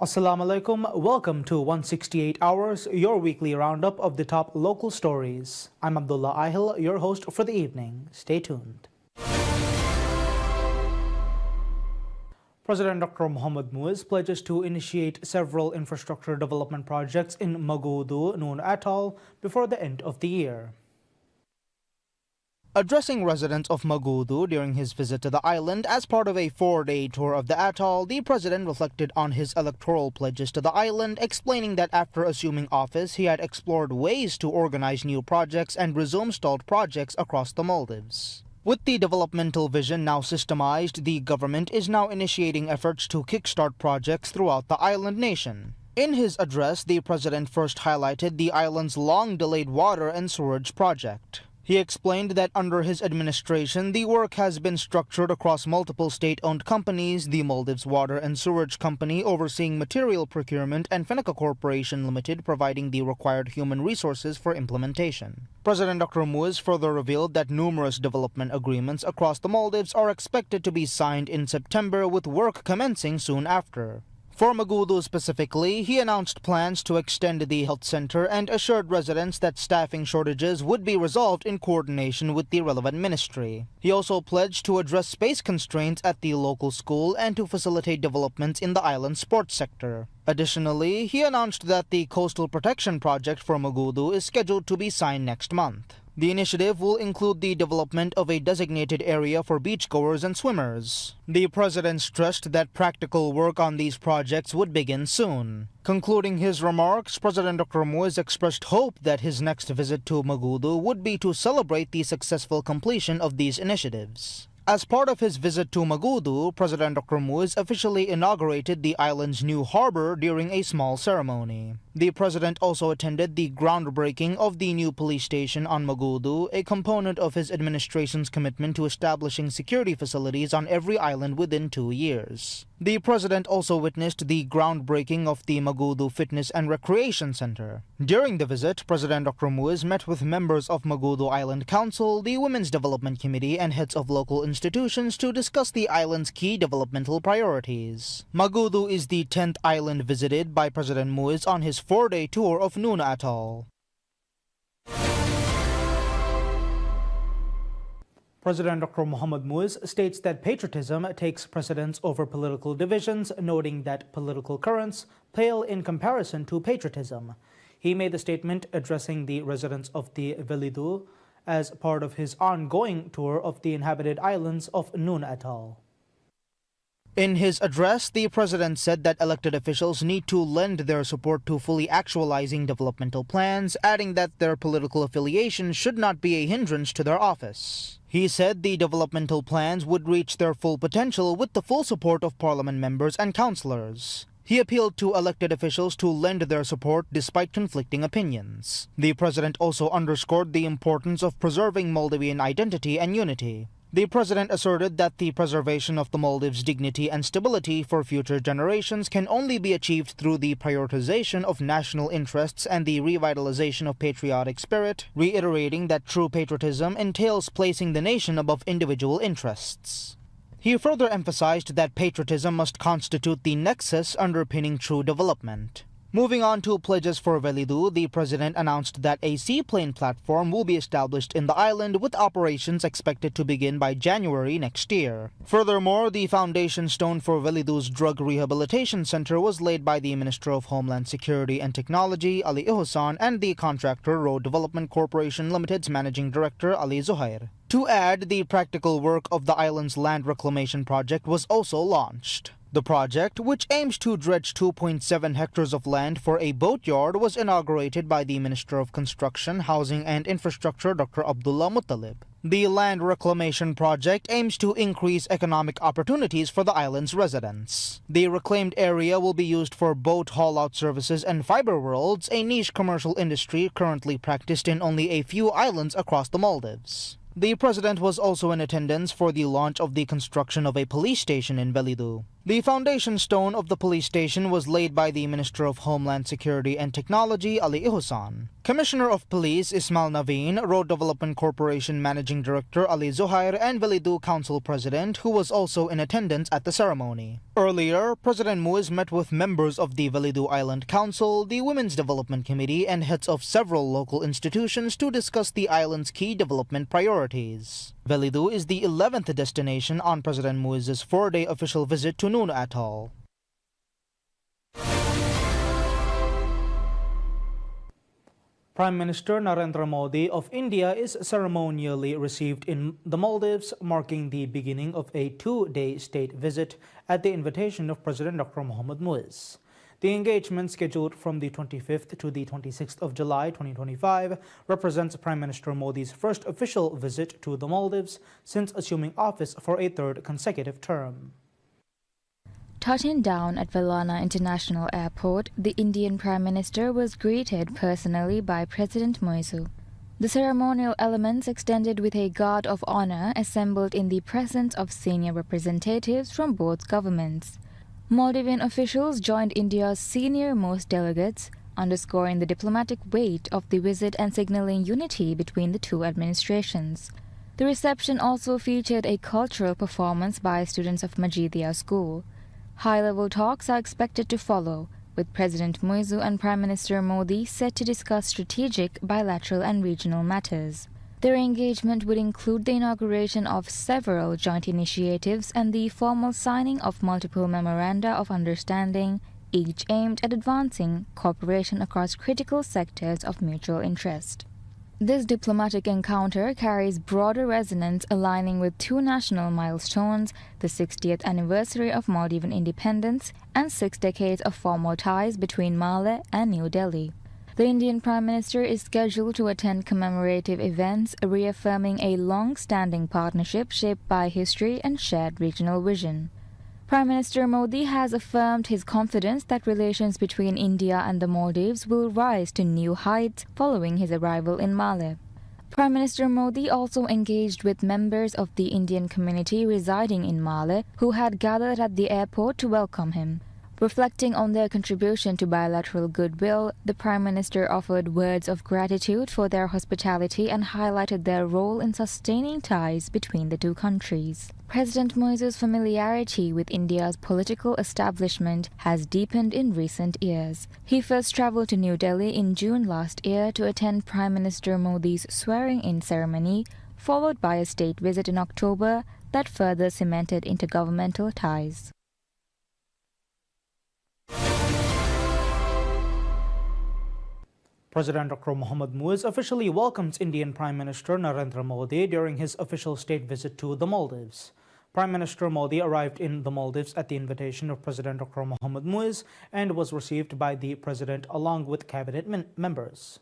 Assalamu alaikum. Welcome to 168 Hours, your weekly roundup of the top local stories. I'm Abdullah Ahil, your host for the evening. Stay tuned. President Dr. Mohamed Muiz pledges to initiate several infrastructure development projects in Magudu, Noon Atoll before the end of the year. Addressing residents of Magudu during his visit to the island as part of a 4-day tour of the atoll, the president reflected on his electoral pledges to the island, explaining that after assuming office, he had explored ways to organize new projects and resume stalled projects across the Maldives. With the developmental vision now systemized, the government is now initiating efforts to kickstart projects throughout the island nation. In his address, the president first highlighted the island's long-delayed water and sewerage project. He explained that under his administration, the work has been structured across multiple state-owned companies, the Maldives Water and Sewerage Company overseeing material procurement and Fenica Corporation Limited providing the required human resources for implementation. President Dr. Muiz further revealed that numerous development agreements across the Maldives are expected to be signed in September, with work commencing soon after. For Magudu specifically, he announced plans to extend the health center and assured residents that staffing shortages would be resolved in coordination with the relevant ministry. He also pledged to address space constraints at the local school and to facilitate developments in the island's sports sector. Additionally, he announced that the Coastal Protection Project for Magudu is scheduled to be signed next month. The initiative will include the development of a designated area for beachgoers and swimmers. The president stressed that practical work on these projects would begin soon. Concluding his remarks, President Dr. Muiz expressed hope that his next visit to Magudu would be to celebrate the successful completion of these initiatives. As part of his visit to Magudu, President Dr. Muiz officially inaugurated the island's new harbor during a small ceremony. The president also attended the groundbreaking of the new police station on Magudu, a component of his administration's commitment to establishing security facilities on every island within 2 years. The president also witnessed the groundbreaking of the Magudu Fitness and Recreation Center. During the visit, President Dr. Muiz met with members of Magudu Island Council, the Women's Development Committee, and heads of local institutions to discuss the island's key developmental priorities. Magudu is the 10th island visited by President Muiz on his 4-day tour of Noon Atoll. President Dr. Mohamed Muiz states that patriotism takes precedence over political divisions, noting that political currents pale in comparison to patriotism. He made the statement addressing the residents of the Velidu as part of his ongoing tour of the inhabited islands of Noon Atoll. In his address, the president said that elected officials need to lend their support to fully actualizing developmental plans, adding that their political affiliation should not be a hindrance to their office. He said the developmental plans would reach their full potential with the full support of parliament members and councillors. He appealed to elected officials to lend their support despite conflicting opinions. The president also underscored the importance of preserving Maldivian identity and unity. The president asserted that the preservation of the Maldives' dignity and stability for future generations can only be achieved through the prioritization of national interests and the revitalization of patriotic spirit, reiterating that true patriotism entails placing the nation above individual interests. He further emphasized that patriotism must constitute the nexus underpinning true development. Moving on to pledges for Velidu, the president announced that a seaplane platform will be established in the island, with operations expected to begin by January next year. Furthermore, the foundation stone for Velidu's drug rehabilitation center was laid by the Minister of Homeland Security and Technology, Ali Ihsan, and the contractor Road Development Corporation Limited's managing director, Ali Zuhair. To add, the practical work of the island's land reclamation project was also launched. The project, which aims to dredge 2.7 hectares of land for a boatyard, was inaugurated by the Minister of Construction, Housing and Infrastructure, Dr. Abdullah Muttalib. The land reclamation project aims to increase economic opportunities for the island's residents. The reclaimed area will be used for boat haul-out services and fiber worlds, a niche commercial industry currently practiced in only a few islands across the Maldives. The president was also in attendance for the launch of the construction of a police station in Velidu. The foundation stone of the police station was laid by the Minister of Homeland Security and Technology, Ali Ihosan. Commissioner of Police Ismail Naveen, Road Development Corporation Managing Director Ali Zuhair, and Velidu Council President, who was also in attendance at the ceremony. Earlier, President Muiz met with members of the Velidu Island Council, the Women's Development Committee, and heads of several local institutions to discuss the island's key development priorities. Velidu is the 11th destination on President Muiz's 4-day official visit to Nuno Atoll. Prime Minister Narendra Modi of India is ceremonially received in the Maldives, marking the beginning of a 2-day state visit at the invitation of President Dr. Mohammad Muiz. The engagement, scheduled from the 25th to the 26th of July 2025, represents Prime Minister Modi's first official visit to the Maldives since assuming office for a third consecutive term. Touching down at Vellana International Airport, the Indian Prime Minister was greeted personally by President Muizu. The ceremonial elements extended with a guard of honor assembled in the presence of senior representatives from both governments. Maldivian officials joined India's senior-most delegates, underscoring the diplomatic weight of the visit and signaling unity between the two administrations. The reception also featured a cultural performance by students of Majidiyah School. High-level talks are expected to follow, with President Muizu and Prime Minister Modi set to discuss strategic, bilateral and regional matters. Their engagement would include the inauguration of several joint initiatives and the formal signing of multiple memoranda of understanding, each aimed at advancing cooperation across critical sectors of mutual interest. This diplomatic encounter carries broader resonance, aligning with two national milestones, the 60th anniversary of Maldivian independence and 6 decades of formal ties between Male and New Delhi. The Indian Prime Minister is scheduled to attend commemorative events, reaffirming a long-standing partnership shaped by history and shared regional vision. Prime Minister Modi has affirmed his confidence that relations between India and the Maldives will rise to new heights following his arrival in Male. Prime Minister Modi also engaged with members of the Indian community residing in Male who had gathered at the airport to welcome him. Reflecting on their contribution to bilateral goodwill, the Prime Minister offered words of gratitude for their hospitality and highlighted their role in sustaining ties between the two countries. President Muizu's familiarity with India's political establishment has deepened in recent years. He first travelled to New Delhi in June last year to attend Prime Minister Modi's swearing-in ceremony, followed by a state visit in October that further cemented intergovernmental ties. President Dr. Mohammad Muiz officially welcomes Indian Prime Minister Narendra Modi during his official state visit to the Maldives. Prime Minister Modi arrived in the Maldives at the invitation of President Dr. Mohammad Muiz and was received by the President along with cabinet members.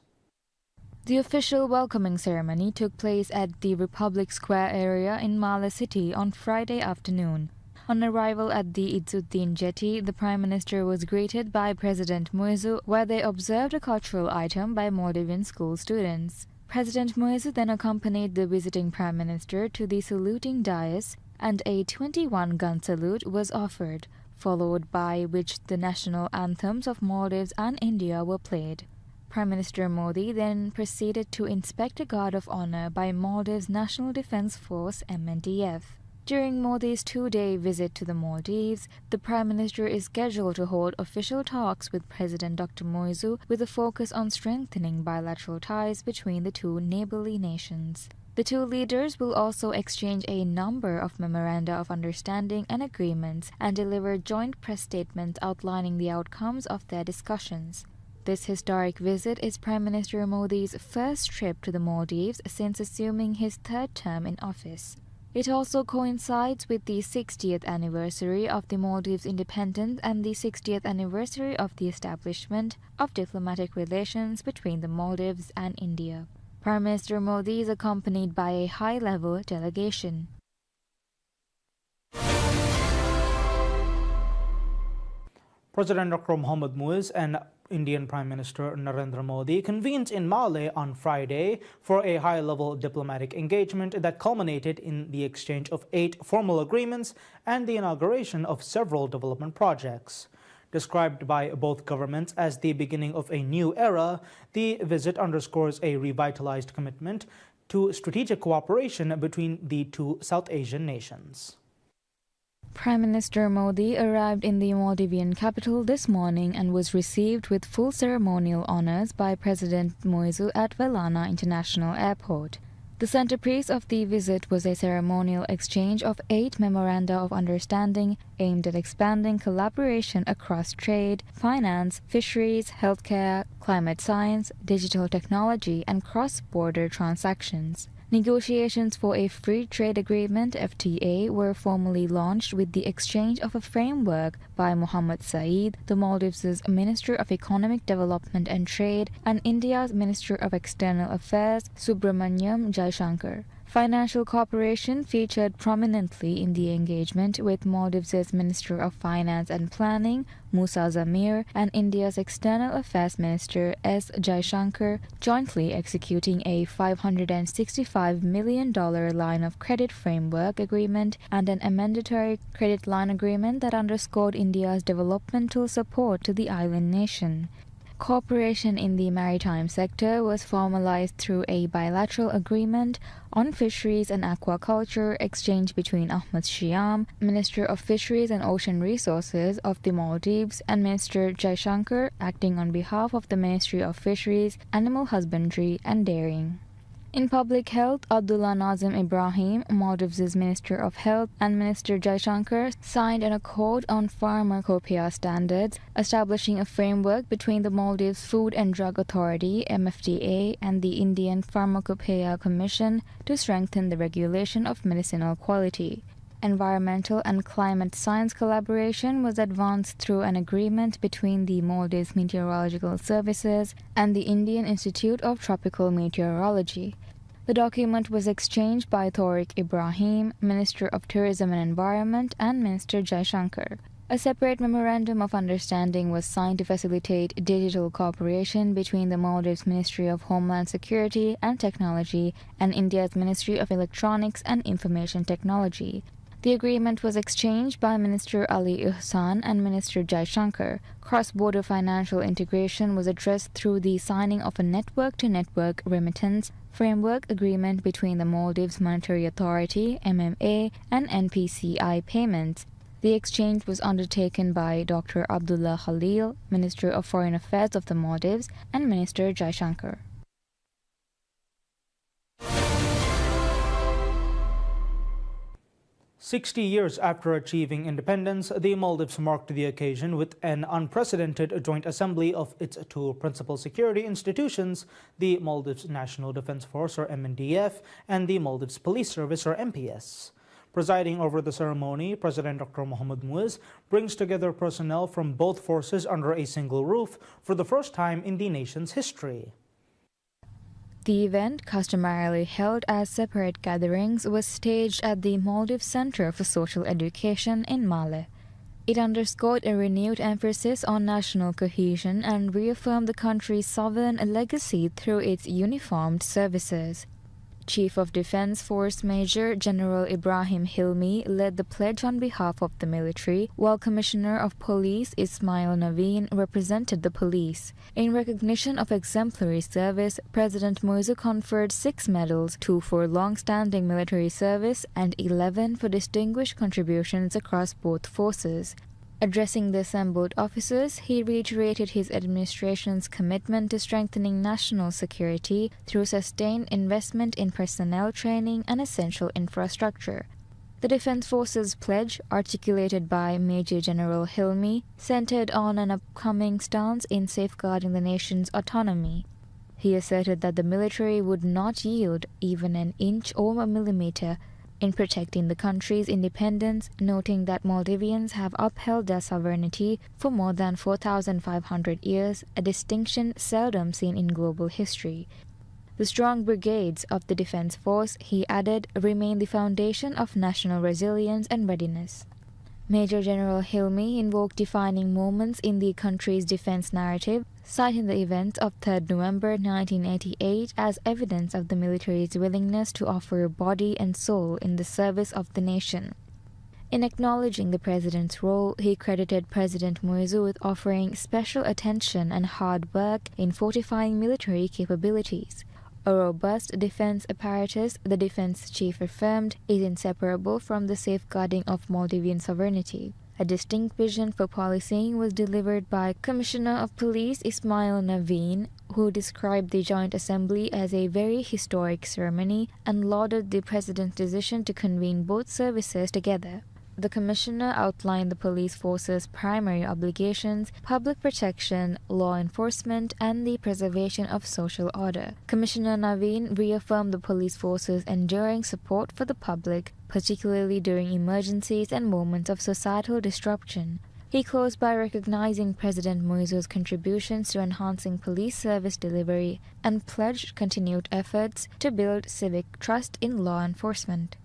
The official welcoming ceremony took place at the Republic Square area in Male City on Friday afternoon. On arrival at the Izzuddin Jetty, the Prime Minister was greeted by President Muizu, where they observed a cultural item by Maldivian school students. President Muizu then accompanied the visiting Prime Minister to the saluting dais, and a 21-gun salute was offered, followed by which the national anthems of Maldives and India were played. Prime Minister Modi then proceeded to inspect a guard of honor by Maldives National Defence Force (MNDF). During Modi's 2-day visit to the Maldives, the Prime Minister is scheduled to hold official talks with President Dr. Muizu with a focus on strengthening bilateral ties between the two neighborly nations. The two leaders will also exchange a number of memoranda of understanding and agreements and deliver joint press statements outlining the outcomes of their discussions. This historic visit is Prime Minister Modi's first trip to the Maldives since assuming his third term in office. It also coincides with the 60th anniversary of the Maldives' independence and the 60th anniversary of the establishment of diplomatic relations between the Maldives and India. Prime Minister Modi is accompanied by a high-level delegation. President Dr. Mohammad Muiz and Indian Prime Minister Narendra Modi convened in Male on Friday for a high-level diplomatic engagement that culminated in the exchange of 8 formal agreements and the inauguration of several development projects. Described by both governments as the beginning of a new era, the visit underscores a revitalized commitment to strategic cooperation between the two South Asian nations. Prime Minister Modi arrived in the Maldivian capital this morning and was received with full ceremonial honors by President Moizu at Velana International Airport. The centerpiece of the visit was a ceremonial exchange of 8 memoranda of understanding aimed at expanding collaboration across trade, finance, fisheries, healthcare, climate science, digital technology, and cross-border transactions. Negotiations for a free trade agreement (FTA) were formally launched with the exchange of a framework by Mohammed Saeed, the Maldives' Minister of Economic Development and Trade, and India's Minister of External Affairs Subramanyam Jaishankar. Financial cooperation featured prominently in the engagement, with Maldives' Minister of Finance and Planning, Musa Zamir, and India's External Affairs Minister S. Jaishankar jointly executing a $565 million line of credit framework agreement and an amendatory credit line agreement that underscored India's developmental support to the island nation. Cooperation in the maritime sector was formalized through a bilateral agreement on fisheries and aquaculture exchange between Ahmad Shyam, Minister of Fisheries and Ocean Resources of the Maldives, and Minister Jaishankar, acting on behalf of the Ministry of Fisheries, Animal Husbandry and Dairying. In public health, Abdullah Nazim Ibrahim, Maldives' Minister of Health, and Minister Jaishankar signed an accord on pharmacopoeia standards, establishing a framework between the Maldives Food and Drug Authority (MFDA) and the Indian Pharmacopoeia Commission to strengthen the regulation of medicinal quality. Environmental and climate science collaboration was advanced through an agreement between the Maldives Meteorological Services and the Indian Institute of Tropical Meteorology. The document was exchanged by Tariq Ibrahim, Minister of Tourism and Environment, and Minister Jaishankar. A separate memorandum of understanding was signed to facilitate digital cooperation between the Maldives Ministry of Homeland Security and Technology and India's Ministry of Electronics and Information Technology. The agreement was exchanged by Minister Ali Ihsan and Minister Jaishankar. Cross-border financial integration was addressed through the signing of a network-to-network remittance framework agreement between the Maldives Monetary Authority (MMA) and NPCI Payments. The exchange was undertaken by Dr. Abdullah Khalil, Minister of Foreign Affairs of the Maldives, and Minister Jaishankar. "60 years after achieving independence, the Maldives marked the occasion with an unprecedented joint assembly of its 2 principal security institutions, the Maldives National Defense Force, or MNDF, and the Maldives Police Service, or MPS. Presiding over the ceremony, President Dr. Mohamed Muiz brings together personnel from both forces under a single roof for the first time in the nation's history. The event, customarily held as separate gatherings, was staged at the Maldives Center for Social Education in Male. It underscored a renewed emphasis on national cohesion and reaffirmed the country's sovereign legacy through its uniformed services. Chief of Defense Force Major General Ibrahim Hilmi led the pledge on behalf of the military, while Commissioner of Police Ismail Naveen represented the police. In recognition of exemplary service, President Moizu conferred 6 medals, 2 for long-standing military service and 11 for distinguished contributions across both forces. Addressing the assembled officers, he reiterated his administration's commitment to strengthening national security through sustained investment in personnel training and essential infrastructure. The Defense Forces pledge, articulated by Major General Hilmi, centered on an upcoming stance in safeguarding the nation's autonomy. He asserted that the military would not yield even an inch or a millimeter in protecting the country's independence, noting that Maldivians have upheld their sovereignty for more than 4,500 years, a distinction seldom seen in global history. The strong brigades of the Defense Force, he added, remain the foundation of national resilience and readiness. Major General Hilmi invoked defining moments in the country's defense narrative, citing the events of 3rd November 1988 as evidence of the military's willingness to offer body and soul in the service of the nation. In acknowledging the president's role, he credited President Muizzu with offering special attention and hard work in fortifying military capabilities. A robust defense apparatus, the defense chief affirmed, is inseparable from the safeguarding of Maldivian sovereignty. A distinct vision for policing was delivered by Commissioner of Police Ismail Naveen, who described the Joint Assembly as a very historic ceremony and lauded the president's decision to convene both services together. The Commissioner outlined the police force's primary obligations: public protection, law enforcement, and the preservation of social order. Commissioner Naveen reaffirmed the police force's enduring support for the public, particularly during emergencies and moments of societal disruption. He closed by recognizing President Muizzu's contributions to enhancing police service delivery and pledged continued efforts to build civic trust in law enforcement.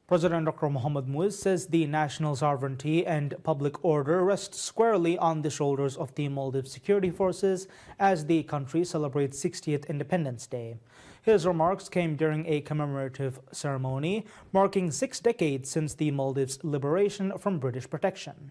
President Dr. Mohammad Muizz says the national sovereignty and public order rest squarely on the shoulders of the Maldives security forces as the country celebrates 60th Independence Day. His remarks came during a commemorative ceremony marking 6 decades since the Maldives' liberation from British protection.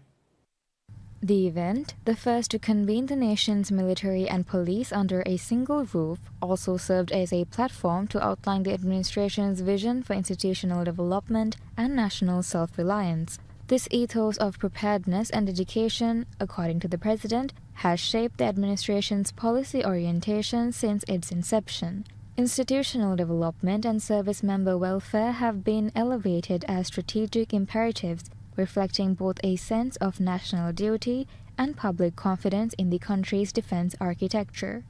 The event, the first to convene the nation's military and police under a single roof, also served as a platform to outline the administration's vision for institutional development and national self-reliance. This ethos of preparedness and dedication, according to the president, has shaped the administration's policy orientation since its inception. Institutional development and service member welfare have been elevated as strategic imperatives, reflecting both a sense of national duty and public confidence in the country's defense architecture.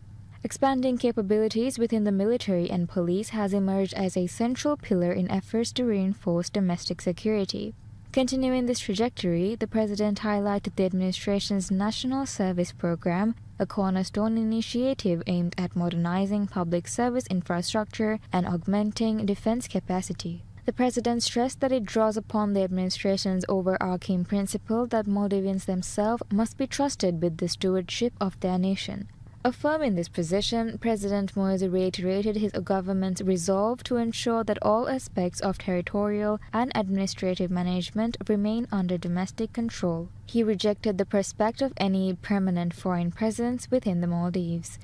Expanding capabilities within the military and police has emerged as a central pillar in efforts to reinforce domestic security. Continuing this trajectory, the president highlighted the administration's National Service Program, a cornerstone initiative aimed at modernizing public service infrastructure and augmenting defense capacity. The president stressed that it draws upon the administration's overarching principle that Maldivians themselves must be trusted with the stewardship of their nation. Affirming this position, President Muizzu reiterated his government's resolve to ensure that all aspects of territorial and administrative management remain under domestic control. He rejected the prospect of any permanent foreign presence within the Maldives.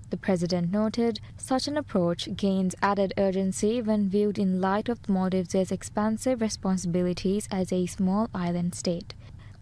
The president noted, such an approach gains added urgency when viewed in light of the Maldives' expansive responsibilities as a small island state.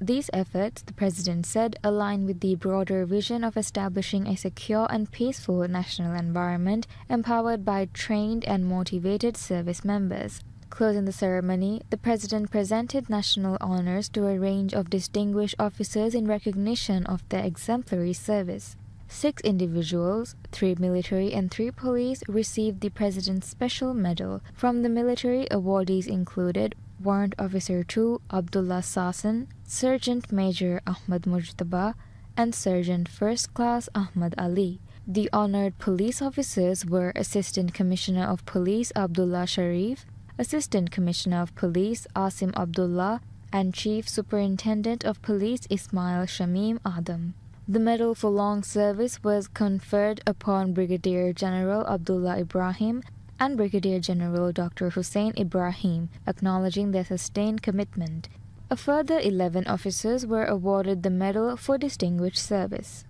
These efforts, the president said, align with the broader vision of establishing a secure and peaceful national environment empowered by trained and motivated service members. Closing the ceremony, the president presented national honors to a range of distinguished officers in recognition of their exemplary service. 6 individuals, 3 military and 3 police, received the President's Special Medal. From the military, awardees included Warrant Officer 2 Abdullah Sasan, Sergeant Major Ahmad Mujtaba, and Sergeant First Class Ahmad Ali. The honored police officers were Assistant Commissioner of Police Abdullah Sharif, Assistant Commissioner of Police Asim Abdullah, and Chief Superintendent of Police Ismail Shamim Adam. The Medal for Long Service was conferred upon Brigadier General Abdullah Ibrahim and Brigadier General Dr. Hussein Ibrahim, acknowledging their sustained commitment. A further 11 officers were awarded the Medal for Distinguished Service.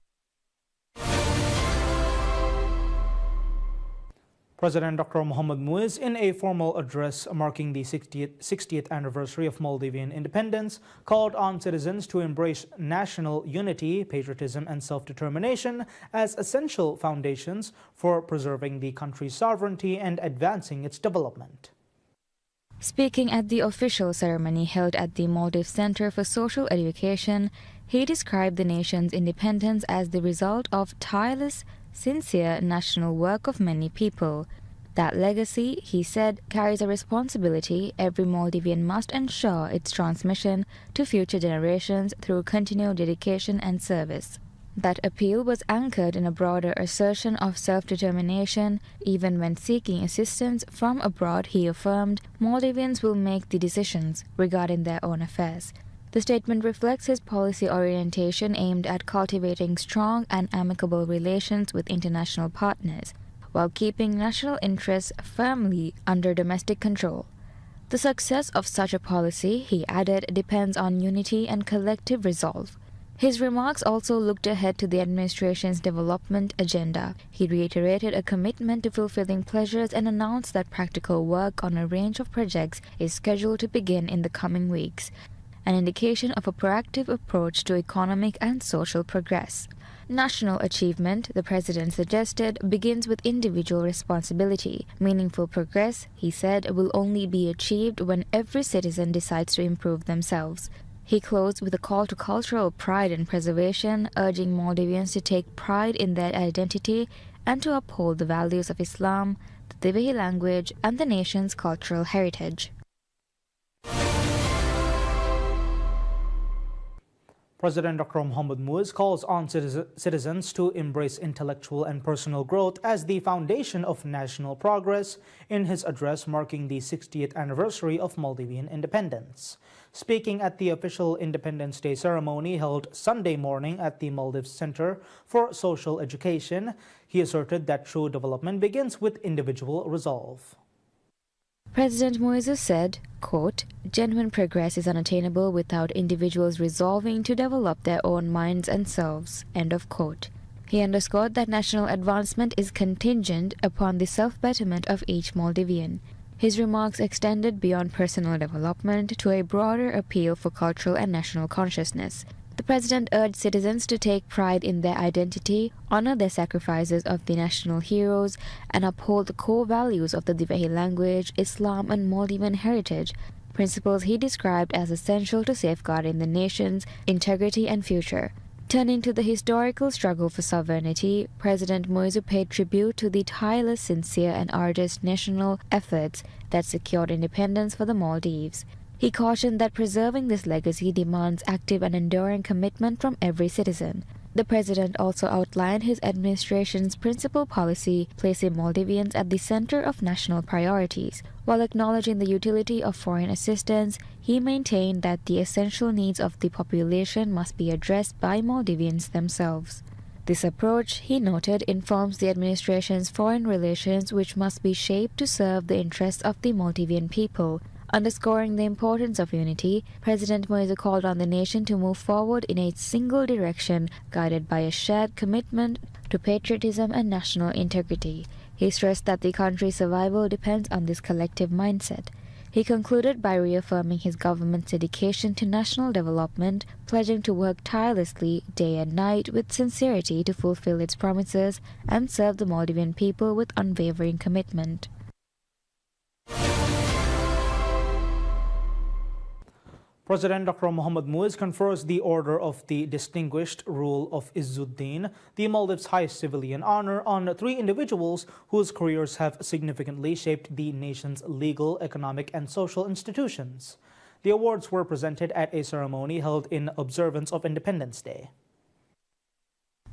President Dr. Mohammad Muizz, in a formal address marking the 60th anniversary of Maldivian independence, called on citizens to embrace national unity, patriotism, and self-determination as essential foundations for preserving the country's sovereignty and advancing its development. Speaking at the official ceremony held at the Maldives Center for Social Education, he described the nation's independence as the result of tireless, sincere national work of many people. That legacy, he said, carries a responsibility every Maldivian must ensure its transmission to future generations through continued dedication and service. That appeal was anchored in a broader assertion of self-determination. Even when seeking assistance from abroad, he affirmed, Maldivians will make the decisions regarding their own affairs. The statement reflects his policy orientation aimed at cultivating strong and amicable relations with international partners, while keeping national interests firmly under domestic control. The success of such a policy, he added, depends on unity and collective resolve. His remarks also looked ahead to the administration's development agenda. He reiterated a commitment to fulfilling pleasures and announced that practical work on a range of projects is scheduled to begin in the coming weeks, an indication of a proactive approach to economic and social progress. National achievement, the president suggested, begins with individual responsibility. Meaningful progress, he said, will only be achieved when every citizen decides to improve themselves. He closed with a call to cultural pride and preservation, urging Maldivians to take pride in their identity and to uphold the values of Islam, the Divehi language, and the nation's cultural heritage. President Dr. Mohamed Muiz calls on citizens to embrace intellectual and personal growth as the foundation of national progress in his address marking the 60th anniversary of Maldivian independence. Speaking at the official Independence Day ceremony held Sunday morning at the Maldives Center for Social Education, he asserted that true development begins with individual resolve. President Muiz said, quote, genuine progress is unattainable without individuals resolving to develop their own minds and selves, end of quote. He underscored that national advancement is contingent upon the self-betterment of each Maldivian. His remarks extended beyond personal development to a broader appeal for cultural and national consciousness. The president urged citizens to take pride in their identity, honor the sacrifices of the national heroes, and uphold the core values of the Divehi language, Islam, and Maldivian heritage, principles he described as essential to safeguarding the nation's integrity and future. Turning to the historical struggle for sovereignty, President Muiz paid tribute to the tireless, sincere, and arduous national efforts that secured independence for the Maldives. He cautioned that preserving this legacy demands active and enduring commitment from every citizen. The president also outlined his administration's principal policy, placing Maldivians at the center of national priorities. While acknowledging the utility of foreign assistance, he maintained that the essential needs of the population must be addressed by Maldivians themselves. This approach, he noted, informs the administration's foreign relations, which must be shaped to serve the interests of the Maldivian people. Underscoring the importance of unity, President Muiz called on the nation to move forward in a single direction, guided by a shared commitment to patriotism and national integrity. He stressed that the country's survival depends on this collective mindset. He concluded by reaffirming his government's dedication to national development, pledging to work tirelessly day and night with sincerity to fulfill its promises and serve the Maldivian people with unwavering commitment. President Dr. Mohamed Muiz confers the Order of the Distinguished Rule of Izzuddin, the Maldives' highest civilian honor, on 3 individuals whose careers have significantly shaped the nation's legal, economic, and social institutions. The awards were presented at a ceremony held in observance of Independence Day.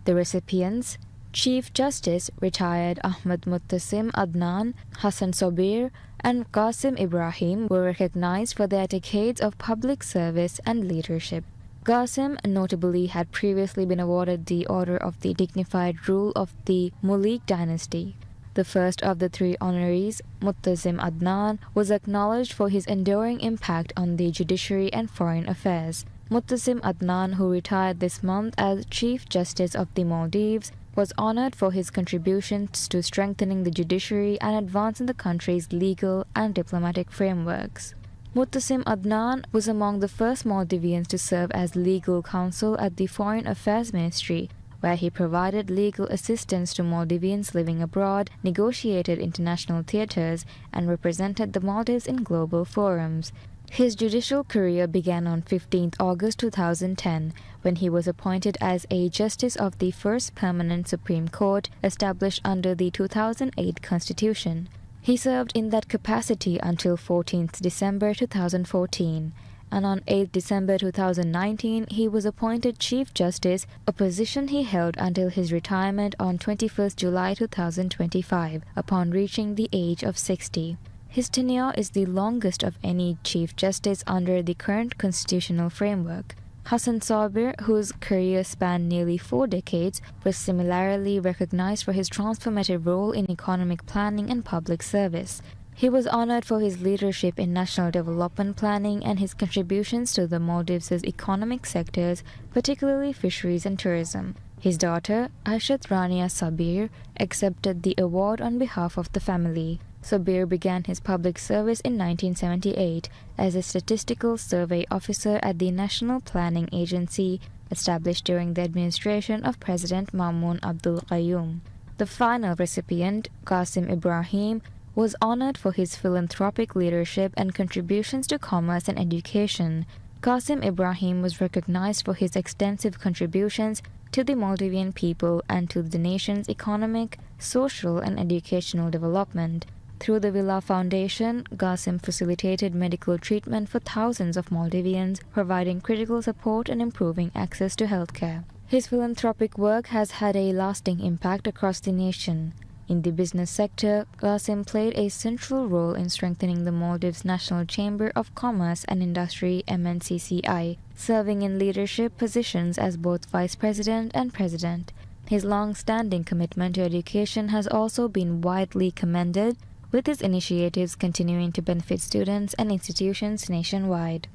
The recipients, Chief Justice retired Ahmed Muttasim Adnan, Hassan Sobir, and Qasim Ibrahim, were recognized for their decades of public service and leadership. Qasim notably had previously been awarded the Order of the Dignified Rule of the Mulik dynasty. The first of the 3 honorees, Muttasim Adnan, was acknowledged for his enduring impact on the judiciary and foreign affairs. Muttasim Adnan, who retired this month as Chief Justice of the Maldives, was honored for his contributions to strengthening the judiciary and advancing the country's legal and diplomatic frameworks. Muttasim Adnan was among the first Maldivians to serve as legal counsel at the Foreign Affairs Ministry, where he provided legal assistance to Maldivians living abroad, negotiated international theaters, and represented the Maldives in global forums. His judicial career began on 15 August 2010, when he was appointed as a Justice of the First Permanent Supreme Court established under the 2008 Constitution. He served in that capacity until 14 December 2014. and on 8 December 2019 he was appointed Chief Justice, a position he held until his retirement on 21 July 2025 upon reaching the age of 60. His tenure is the longest of any Chief Justice under the current constitutional framework. Hassan Sabir, whose career spanned nearly 4 decades, was similarly recognized for his transformative role in economic planning and public service. He was honored for his leadership in national development planning and his contributions to the Maldives' economic sectors, particularly fisheries and tourism. His daughter, Aishat Rania Sabir, accepted the award on behalf of the family. Sabir began his public service in 1978 as a statistical survey officer at the National Planning Agency, established during the administration of President Maumoon Abdul Qayyum. The final recipient, Qasim Ibrahim, was honored for his philanthropic leadership and contributions to commerce and education. Qasim Ibrahim was recognized for his extensive contributions to the Maldivian people and to the nation's economic, social, and educational development. Through the Villa Foundation, Qasim facilitated medical treatment for thousands of Maldivians, providing critical support and improving access to healthcare. His philanthropic work has had a lasting impact across the nation. In the business sector, Qasim played a central role in strengthening the Maldives National Chamber of Commerce and Industry (MNCCI), serving in leadership positions as both vice president and president. His long-standing commitment to education has also been widely commended, with his initiatives continuing to benefit students and institutions nationwide.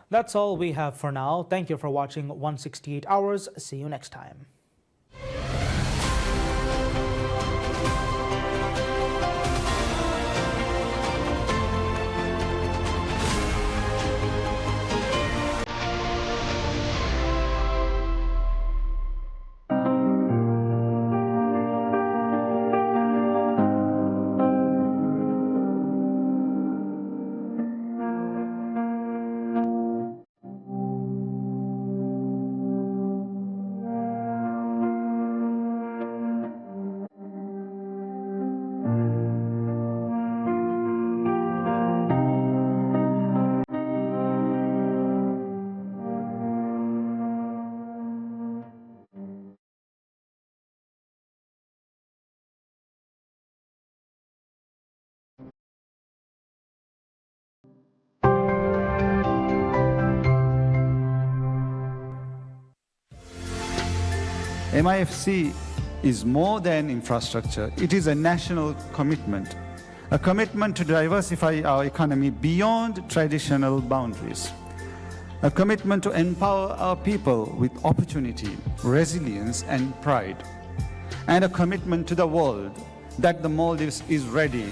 That's all we have for now. Thank you for watching 168 Hours. See you next time. MIFC is more than infrastructure. It is a national commitment, a commitment to diversify our economy beyond traditional boundaries, a commitment to empower our people with opportunity, resilience, and pride, and a commitment to the world that the Maldives is ready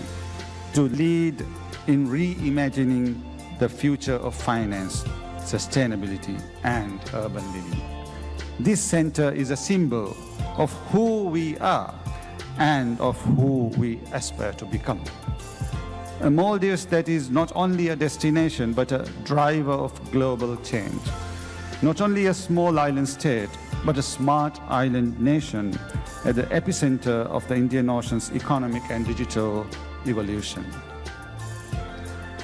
to lead in reimagining the future of finance, sustainability, and urban living. This center is a symbol of who we are and of who we aspire to become. A Maldives that is not only a destination but a driver of global change. Not only a small island state but a smart island nation at the epicenter of the Indian Ocean's economic and digital evolution.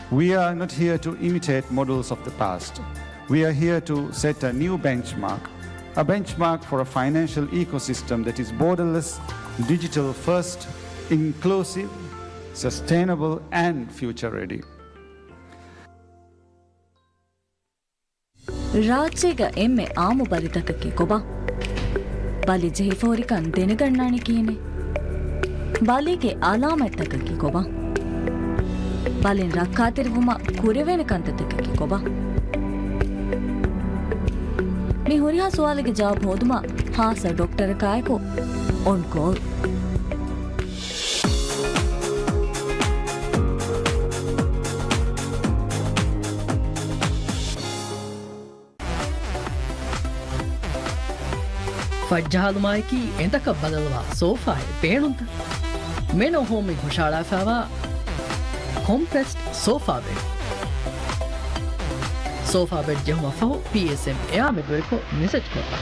We are not here to imitate models of the past. We are here to set a new benchmark, a benchmark for a financial ecosystem that is borderless, digital first, inclusive, sustainable, and future ready. ರಾಜ್ಯಗ ಎಮ್ಮೆ ಆಮು ಬಲಿತಕಕ್ಕೆ ಕೊಬ ಬಲಿ ಜೆಹಿಫೋರಿಕನ್ ದೆನಗಣ್ಣಾಣಿ ಕೀನೆ ಬಲಿಗೆ ಅಲಾಮೆತ್ತಕಕ್ಕೆ ಕೊಬ ಬಲಿನ್ ರಕ್ಕಾತಿರುವುಮ ಕುರೆವೇನ ಕಂತತಕಕ್ಕೆ ಕೊಬ ಮಿ ಹುರಿಯಾ ಸುವಾಲಿಗೆ ಜವಾಬ್ ಹೋದುಮ ಹಾಸ ಡಾಕ್ಟರ್ ಕಾಯಕೋ ಒನ್ಕೋ ಫಜ್ಜಾಲುಮಾಯ್ಕಿ ಎಂತಕ ಬದಲವಾ ಸೋಫಾಯ್ ಪೇಣುಂತ ಮೇನೋ ಹೋಮಿ ಹುಷಾಳಾಫಾವಾ compressed sofa bed sofa bed ಜಹುಮ ಫಹು PSM ಎಯಾ ಮೆಡ್ವೆಲ್ಕೊ ಮೆಸೇಜ್ ಕೊಡ್ತಾ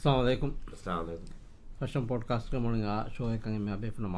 Assalamualaikum. Assalamualaikum. Fashion podcast ke morning show ekang me abe funa